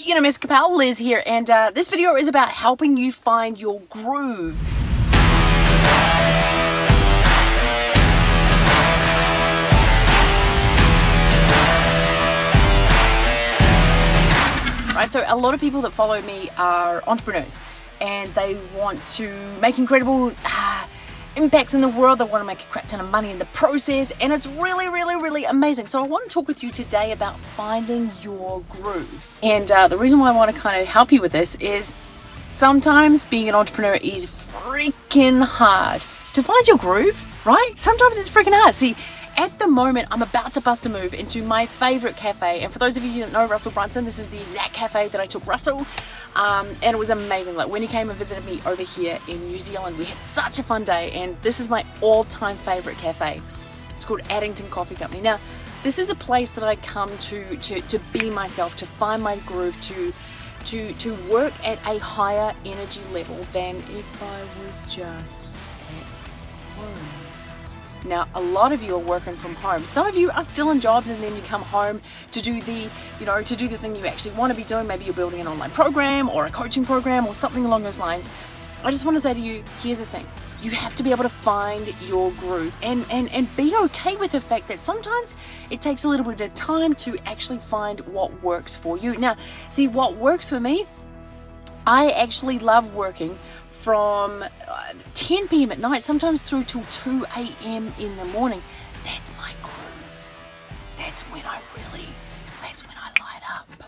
Miss Kapow, Liz here, and this video is about helping you find your groove. Right, so a lot of people that follow me are entrepreneurs, and they want to make incredible impacts in the world. They want to make a crap ton of money in the process, and it's really amazing. So I want to talk with you today about finding your groove. And the reason why I want to kind of help you with this is sometimes being an entrepreneur is freaking hard. To find your groove, right? Sometimes it's freaking hard. See, at the moment, I'm about to bust a move into my favorite cafe. And for those of you that know Russell Brunson, this is the exact cafe that I took Russell. And it was amazing. Like when he came and visited me over here in New Zealand, we had such a fun day. And this is my all-time favorite cafe. It's called Addington Coffee Company. Now, this is a place that I come to be myself, to find my groove, to work at a higher energy level than if I was just at home. Now, a lot of you are working from home. Some of you are still in jobs, and then you come home to do the, to do the thing you actually want to be doing. Maybe you're building an online program or a coaching program or something along those lines. I just want to say to you, here's the thing. You have to be able to find your groove and be okay with the fact that sometimes it takes a little bit of time to actually find what works for you. Now, see, what works for me, I actually love working from 10 p.m. at night, sometimes through till 2 a.m. in the morning. That's my groove. That's when I light up.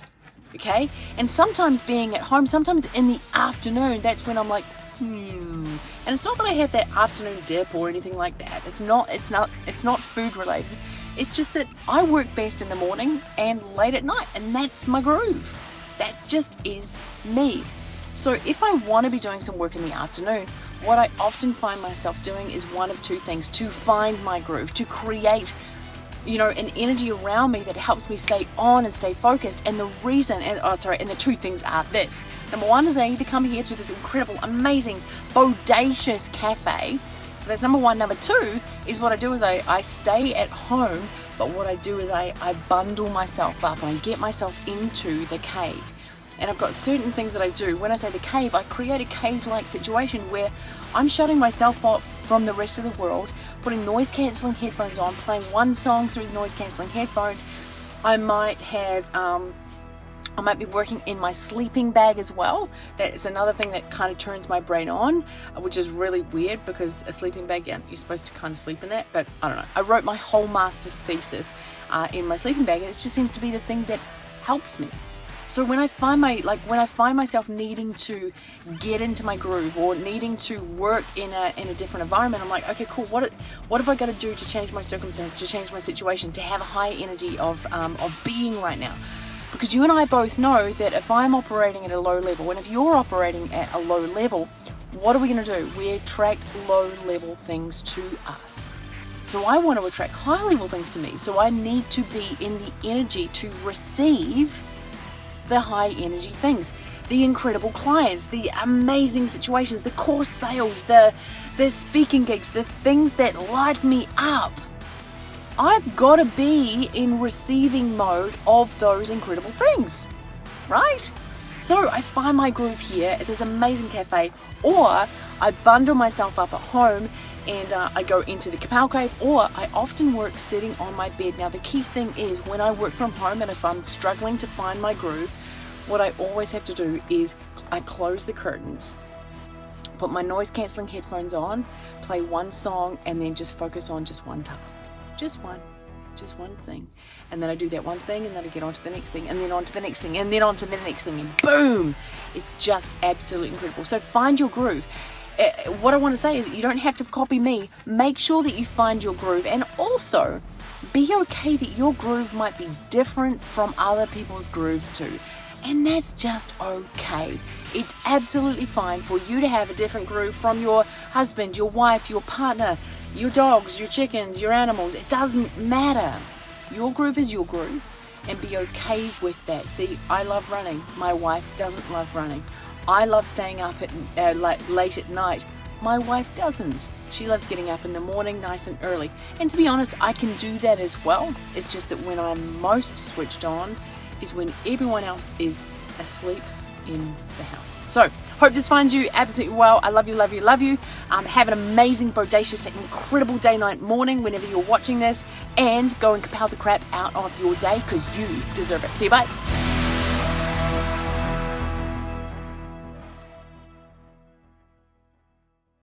Okay? And sometimes being at home, sometimes in the afternoon, that's when I'm like, And it's not that I have that afternoon dip or anything like that. It's not food related. It's just that I work best in the morning and late at night, and that's my groove. That just is me. So if I want to be doing some work in the afternoon, what I often find myself doing is one of two things: to find my groove, to create, an energy around me that helps me stay on and stay focused. And the reason, and the two things are this. Number one is I either come here to this incredible, amazing, bodacious cafe. So that's number one. Number two is what I do is I stay at home, but what I do is I bundle myself up and I get myself into the cave. And I've got certain things that I do. When I say the cave, I create a cave-like situation where I'm shutting myself off from the rest of the world, putting noise-cancelling headphones on, playing one song through the noise-cancelling headphones. I might be working in my sleeping bag as well. That is another thing that kind of turns my brain on, which is really weird because a sleeping bag, you're supposed to kind of sleep in that, but I don't know. I wrote my whole master's thesis in my sleeping bag, and it just seems to be the thing that helps me. So when I find myself needing to get into my groove or needing to work in a different environment, I'm like, okay, cool. What have I got to do to change my circumstance, to change my situation, to have a high energy of being right now? Because you and I both know that if I'm operating at a low level, and if you're operating at a low level, what are we going to do? We attract low level things to us. So I want to attract high level things to me. So I need to be in the energy to receive the high energy things, the incredible clients, the amazing situations, the course sales, the speaking gigs, the things that light me up. I've got to be in receiving mode of those incredible things, right? So I find my groove here at this amazing cafe, or I bundle myself up at home and I go into the Kapow Cave, or I often work sitting on my bed. Now the key thing is when I work from home and if I'm struggling to find my groove, what I always have to do is I close the curtains, put my noise cancelling headphones on, play one song, and then just focus on just one task. Just one thing. And then I do that one thing, and then I get on to the next thing, and then on to the next thing, and then on to the next thing, and boom! It's just absolutely incredible. So find your groove. What I want to say is you don't have to copy me. Make sure that you find your groove, and also be okay that your groove might be different from other people's grooves too. And that's just okay. It's absolutely fine for you to have a different groove from your husband, your wife, your partner, your dogs, your chickens, your animals. It doesn't matter. Your groove is your groove, and be okay with that. See, I love running. My wife doesn't love running. I love staying up late at night. My wife doesn't. She loves getting up in the morning nice and early. And to be honest, I can do that as well. It's just that when I'm most switched on is when everyone else is asleep in the house. So, hope this finds you absolutely well. I love you, love you, love you. Have an amazing, bodacious, incredible day, night, morning whenever you're watching this. And go and kapow the crap out of your day because you deserve it. See you, bye.